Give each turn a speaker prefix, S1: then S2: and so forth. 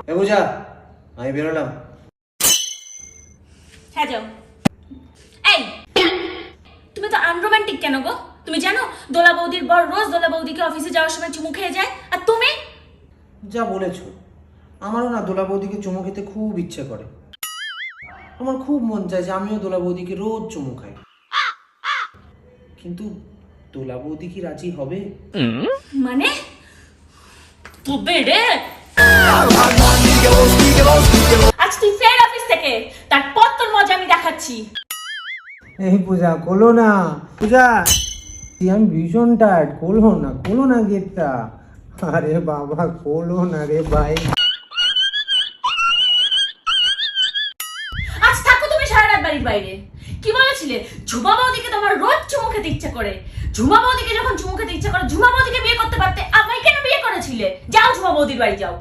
S1: এ পূজা, আমি বেরোলাম।
S2: হ্যাঁ যাও। এই তুমি তো আনরোমান্টিক কেন গো? তুমি জানো দোলা বৌদির বর রোজ দোলা বৌদিকে অফিসে যাওয়ার সময় চুমু খেয়ে যায়, আর তুমি?
S1: যা বলেছো, আমারও না দোলা বৌদিকে চুমু খেতে খুব ইচ্ছে করে। আমার খুব মন চায় যে আমিও দোলা বৌদিকে রোজ চুমু খাই, কিন্তু দোলা বৌদি কি রাজি হবে?
S2: মানে তবে রে, আজ তুই ফের অফিস থেকে, তারপর তোর মজা আমি দেখাচ্ছি।
S3: এই পূজা খোলো না, পূজা আমি ভীষণ টায়ার্ড, খোলো না গেটটা। আরে বাবা খোলো না রে ভাই।
S2: আজ থাকো তুমি সারা রাত বাড়ির বাইরে। কি বলেছিলে? ঝুমা বৌদিকে তোমার রোজ চুমু খেতে ইচ্ছা করে। ঝুমা বৌদিকে যখন চুমু খেতে ইচ্ছা করে, ঝুমা বৌদিকে বিয়ে করতে পারতে, আমায় কেন বিয়ে করেছিলে? যাও ঝুমা বৌদির বাড়ি যাও।